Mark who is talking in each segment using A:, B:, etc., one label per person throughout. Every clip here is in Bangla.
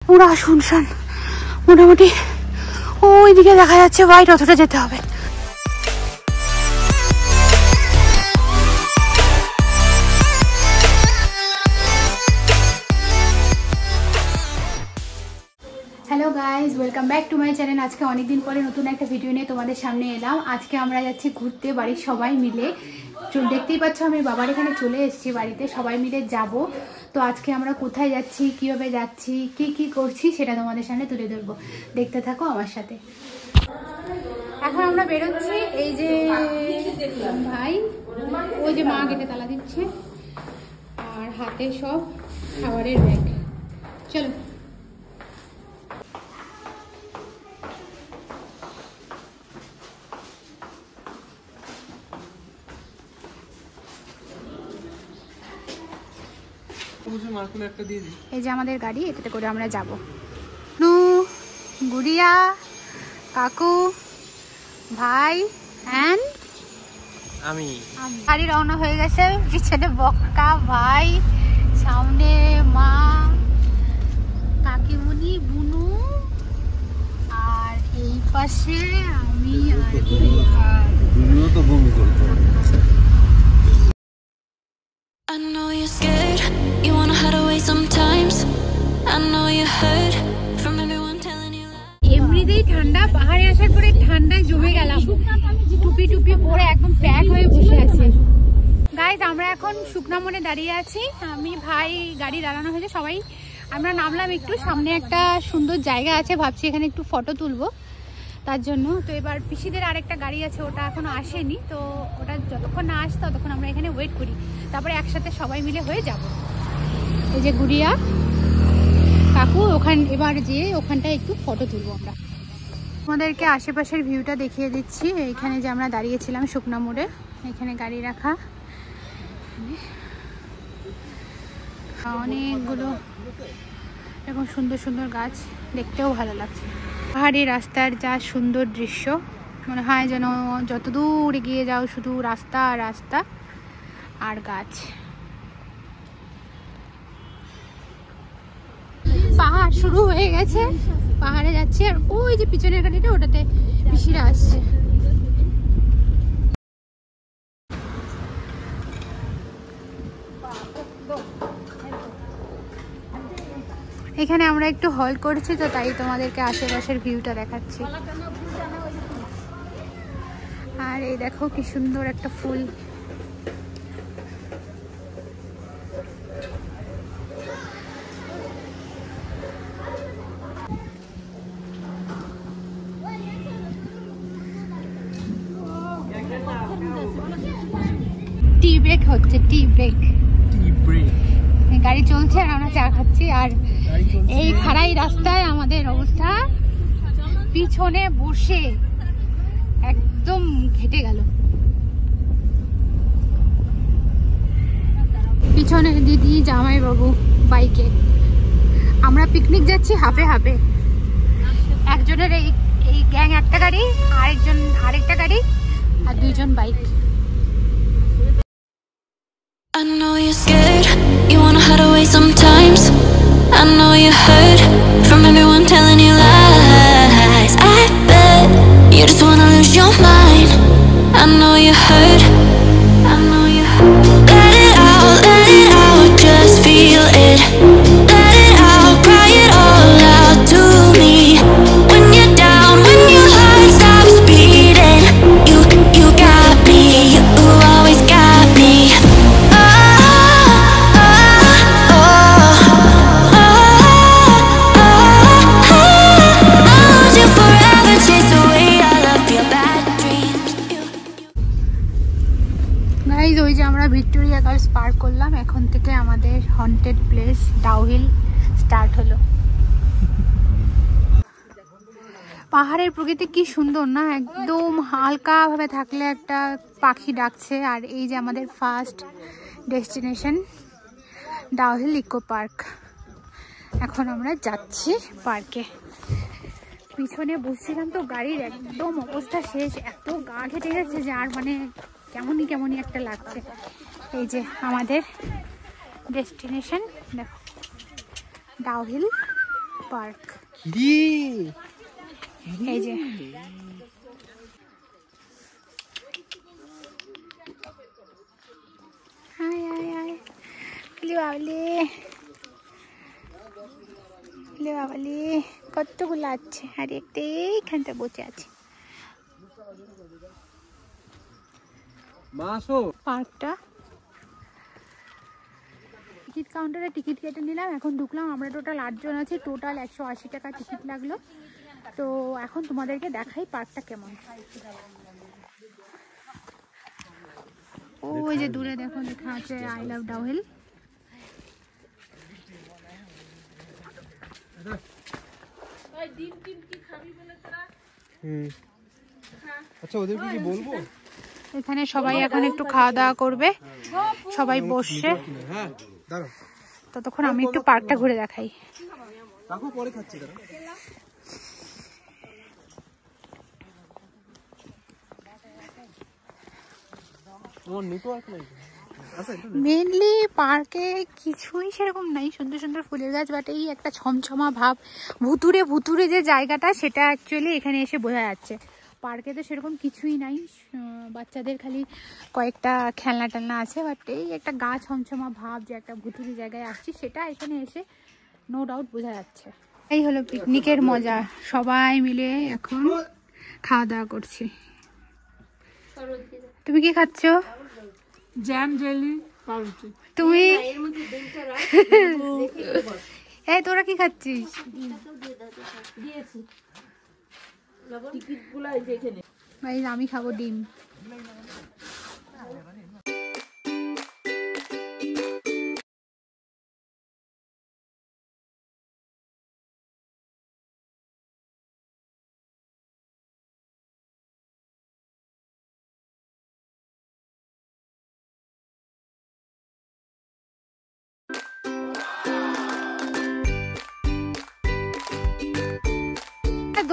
A: পুরা শুনশান, মোটামুটি ওইদিকে দেখা যাচ্ছে বাইট, অতটা যেতে হবে। Hello guys, welcome back to my channel. আজকে অনেকদিন পরে নতুন একটা ভিডিও নিয়ে তোমাদের সামনে এলাম। আজকে আমরা যাচ্ছি ঘুরতে, বাড়ির সবাই মিলে। দেখতেই পাচ্ছ আমি বাবার এখানে চলে এসেছি, বাড়িতে সবাই মিলে যাব। তো আজকে আমরা কোথায় যাচ্ছি, কিভাবে যাচ্ছি, কি কি করছি সেটা তোমাদের সামনে তুলে ধরবো। দেখতে থাকো আমার সাথে। এখন আমরা বেরোচ্ছি। এই যে ভাই, ওই যে মা গেটে তালা দিচ্ছে, আর হাতে সব খাবারের ব্যাগ। চলো। এই যে আমাদের গাড়ি, এটাতে করে আমরা যাব। গুড়িয়া, কাকু, ভাই অ্যান্ড আমি। গাড়ি রওনা হয়ে গেছে। পিছনে বক্কা ভাই, সামনে মা, কাকিমুনি, বুনু, আর এই পাশে আমি আর গুড়িয়া। তো বমি করতে I know you're scared, you wanna hide away sometimes. I know you hurt from everyone telling you lies. এমনিতেই ঠান্ডা, পাহাড়ে আসার পরে ঠান্ডায় জমে গেলাম। টুপি টুপি পরে একদম প্যাক হয়ে বসে আছে। গাইজ, আমরা এখন শুকনা মনে দাঁড়িয়ে আছি। আমি, ভাই, গাড়ি দাঁড়ানো হয়েছে, সবাই আমরা নামলাম। একটু সামনে একটা সুন্দর জায়গা আছে, ভাবছি এখানে একটু ফটো তুলবো তার জন্য। তো এবার পিসিদের আরেকটা গাড়ি আছে, ওটা এখনো আসেনি। তো ওটা যতক্ষণ না আসে ততক্ষণ আমরা এখানে ওয়েট করি, তারপরে একসাথে সবাই মিলে হয়ে যাব। এই যে গুড়িয়া, কাকু, এবার যেয়ে ওখানটায় একটু ফটো তুলবো আমরা। আমাদেরকে আশেপাশের ভিউটা দেখিয়ে দিচ্ছি। এইখানে যে আমরা দাঁড়িয়েছিলাম শুকনা মোড়ে, এখানে গাড়ি রাখা, অনেকগুলো এরকম সুন্দর সুন্দর গাছ, দেখতেও ভালো লাগছে। পাহাড়ি রাস্তার যা সুন্দর দৃশ্য, মনে হয় যেন যত দূর এগিয়ে যাও শুধু রাস্তা রাস্তা আর গাছ। পাহাড় শুরু হয়ে গেছে, পাহাড়ে যাচ্ছি। আর ওই যে পিছনের গাড়িটা, ওটাতে পিসিরা আসছে। এখানে আমরা একটু হল্ট করছি, তো তাই তোমাদেরকে আশেপাশের ভিউটা দেখাচ্ছি। আর এই দেখো কি সুন্দর একটা ফুল। টি ব্রেক হচ্ছে, টি ব্রেক। গাড়ি চলছে আর আমরা চা খাচ্ছি। আর এই খাড়াই রাস্তায় আমাদের অবস্থা, পিছনে বসে একদম ঘেটে গেল। পিছনে দিদি, জামাই বাবু বাইকে। আমরা পিকনিক যাচ্ছি হাফে হাফে। একজনের এই গ্যাং একটা গাড়ি, আরেকজন আরেকটা গাড়ি, আর দুইজন bike. I know you're scared, you wanna hide away sometimes. I know you hurt from everyone telling you lies. I bet you just wanna lose your mind. I know you hurt, I know you hurt. Let it out, just feel it. Let it out, cry it all out to me. When you're down, when your heart stops beating, you got me, you always got me. ওই যে আমরা ভিক্টোরিয়া গার্লস পার্ক করলাম, এখন থেকে আমাদের হন্টেড প্লেস ডাউহিল স্টার্ট হলো। পাহাড়ের প্রকৃতি কি সুন্দর না, একদম হালকা ভাবে থাকলে একটা পাখি ডাকছে। আর এই যে আমাদের first destination Dowhill eco park. এখন আমরা যাচ্ছি পার্কে। পিছনে বসছিলাম তো, গাড়ির একদম অবস্থা শেষ, এত গা ঘেটে গেছে যে আর মানে কেমনই কেমনই একটা লাগছে। এই যে আমাদের ডেস্টিনেশন, দেখো ডাউহিল
B: পার্ক। এই যে বাবলি কতগুলো আছে, আর একটা এইখানটা বসে আছে। পার্কটা টিকিট কাউন্টারে টিকিট কেটে নিলাম, এখন ঢুকলাম। আমরা টোটাল 8 জন আছি, টোটাল 180 টাকা টিকিট লাগলো। তো এখন তোমাদেরকে দেখাই পার্কটা কেমন। ওই যে দূরে দেখো লেখা আছে আই লাভ ডাউহিল।
C: আচ্ছা ওদেরকে কি বলবো?
B: এখানে সবাই এখন একটু খাওয়া দাওয়া করবে, সবাই বসছে। ততক্ষণ আমি একটু পার্কটা ঘুরে দেখাই। মেনলি পার্কে কিছুই সেরকম নাই, সুন্দর সুন্দর ফুলের গাছ, বাট এই একটা ছমছমা ভাব, ভুতুরে ভুতুরে যে জায়গাটা, সেটা অ্যাকচুয়ালি এখানে এসে বোঝা যাচ্ছে। পার্কে তো সেরকম কিছুই নাই, বাচ্চাদের খালি কয়েকটা খেলনা টেলনা আছে, বাট এই একটা গা ছমছমা ভাব যে একটা ভুতুরে জায়গায় আসছি, সেটা এখানে এসে নো ডাউট বোঝা যাচ্ছে। এই হলো পিকনিকের মজা, সবাই মিলে এখন খাওয়া দাওয়া করছি। তুমি কি খাচ্ছ?
D: জ্যাম জেলি পাউরুটি।
B: তুমি এই তোরা কি খাচ্ছিস? ভাই আমি খাবো ডিম।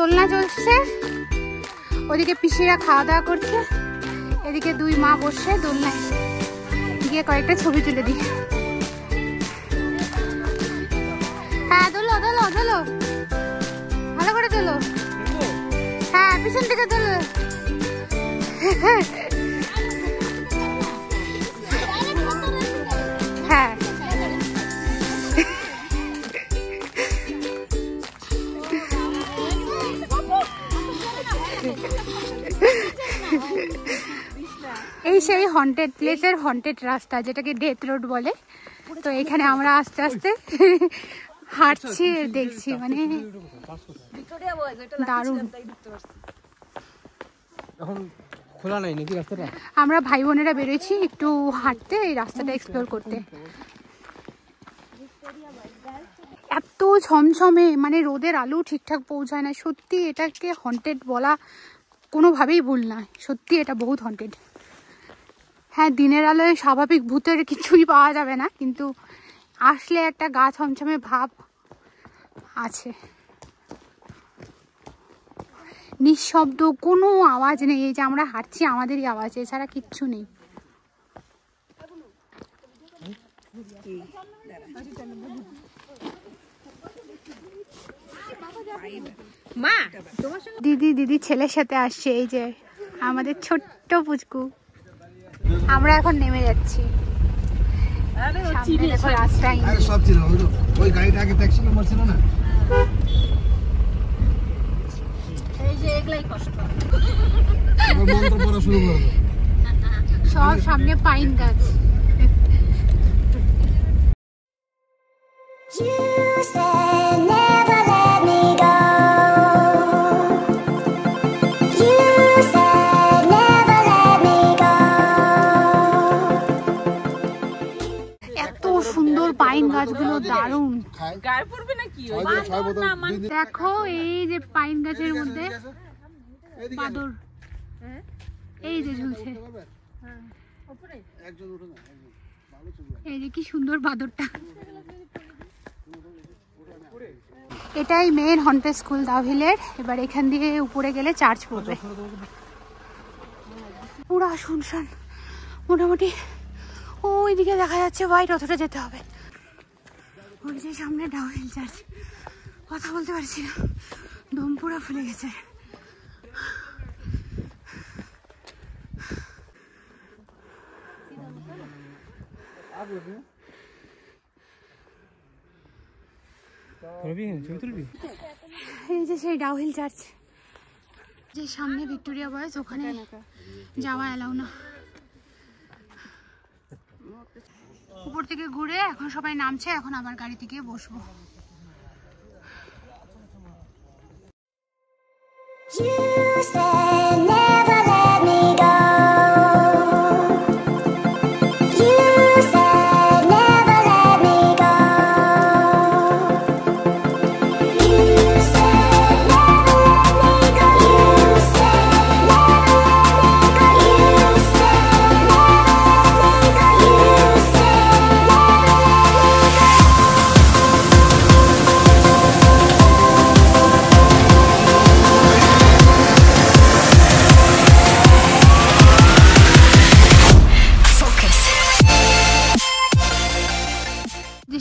B: দোলনা চলছে, ওদিকে পিসিরা খাওয়া দাওয়া করছে, এদিকে দুই মা বসে দোলনায় গিয়ে কয়েকটা ছবি তুলে দিই। হ্যাঁ দোলো দোলো দোলো, ভালো করে দোলো। হ্যাঁ পিছন থেকে দোলো। হ্যাঁ এই সেই হন্টেড প্লেসের হন্টেড রাস্তা, যেটাকে ডেথ রোড বলে। তো এখানে আমরা আস্তে আস্তে হাঁটছি, দেখছি, মানে দারুণ।
C: এখন খোলা নাই নাকি রাস্তাটা?
B: আমরা ভাই বোনেরা বেরোচ্ছি একটু হাঁটতে, এই রাস্তাটা এক্সপ্লোর করতে। এত ছমছমে, মানে রোদের আলো ঠিকঠাক পৌঁছায় না। সত্যি এটাকে হন্টেড বলা কোনোভাবেই ভুল না, সত্যি এটা বহুত হন্টেড। হ্যাঁ দিনের আলোয় স্বাভাবিক ভূতের কিছুই পাওয়া যাবে না, কিন্তু আসলে একটা গা ছমছমে ভাব আছে। নিঃশব্দ, কোনো আওয়াজ নেই, এই যে আমরা হাঁটছি আমাদেরই আওয়াজ, এছাড়া কিচ্ছু নেই। দিদি ছেলের সাথে আসছে, এই যে আমাদের ছোট্ট পুচকু। আমরা এখন নেমে যাচ্ছি, সামনে দেখো রাস্তায়।
C: সব ছিল ওই গাড়িটা আগে ট্যাক্সি নাম্বার ছিল না,
D: এই যে এগুলাই কষ্ট।
C: এবার মন্ত্র পড়া শুরু করো।
B: সব সামনে পাইন গাছ। পাইন গাছগুলো দারুণ। দেখো এই যে পাইন গাছের মধ্যে বাদর এই যে ঝুলছে, এই যে কি সুন্দর বাদরটা। এটাই মেন হন্টেড স্কুল ডাউহিলের। এবার এখান দিয়ে উপরে গেলে চার্চ পড়বে। পুরা শুনশান মোটামুটি। ওইদিকে দেখা যাচ্ছে হোয়াইট, অতটা যেতে হবে। ওই যে সামনে ডাউহিল চার্চ, কথা বলতে পারছি না, দম পুরো ফুলে গেছে। এই যে সেই ডাউহিল চার্চ, যে সামনে ভিক্টোরিয়া বয়েজ, ওখানে যাওয়া এলাও না। উপর থেকে ঘুরে এখন সবাই নামছে, এখন আবার গাড়িতে গিয়ে বসবো।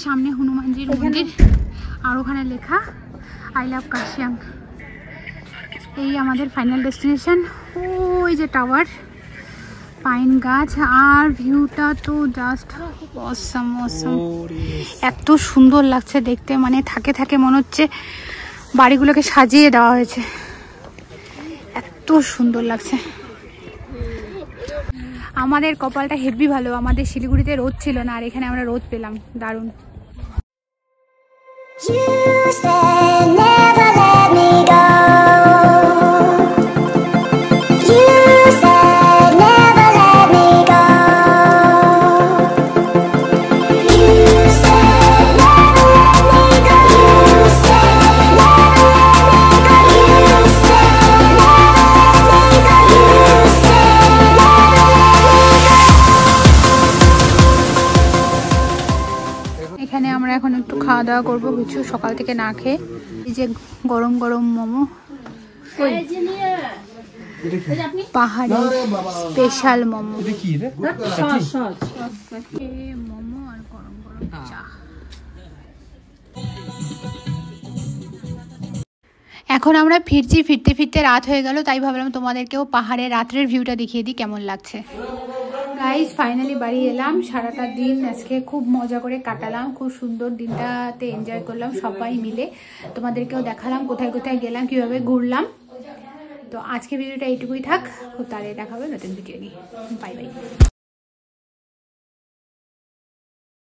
B: সামনে হনুমানজির মন্দির, আর ওখানে লেখা আই লাভ কাশিয়াং। এই আমাদের ফাইনাল ডেস্টিনেশন। ওই যে টাওয়ার, পাইন গাছ, আর ভিউটা তো জাস্ট অসাম অসাম। এত সুন্দর লাগছে দেখতে, মানে থাকে থাকে মনে হচ্ছে বাড়িগুলোকে সাজিয়ে দেওয়া হয়েছে, এত সুন্দর লাগছে। আমাদের কপালটা হেভি ভালো, আমাদের শিলিগুড়িতে রোদ ছিল না, আর এখানে আমরা রোদ পেলাম, দারুণ। এখানে আমরা এখন একটু খাওয়া দাওয়া করবো কিছু, সকাল থেকে না খেয়ে। এই যে গরম গরম মোমো, পাহাড়ি স্পেশাল মোমো, মোমো আর গরম গরম চা। এখন আমরা ফিরছি, ফিরতে ফিরতে রাত হয়ে গেল, তাই ভাবলাম তোমাদেরকেও পাহাড়ের রাত্রের ভিউটা দেখিয়ে দিই কেমন লাগছে। গাইজ ফাইনালি বাড়ি এলাম। সারাটা দিন আজকে খুব মজা করে কাটালাম, খুব সুন্দর দিনটাতে এনজয় করলাম সবাই মিলে। তোমাদেরকেও দেখালাম কোথায় কোথায় গেলাম, কিভাবে ঘুরলাম। তো আজকে ভিডিওটা এইটুকুই থাক, খুব তাড়াতাড়ি দেখাবে নতুন ভিডিও নিয়ে। Bye bye.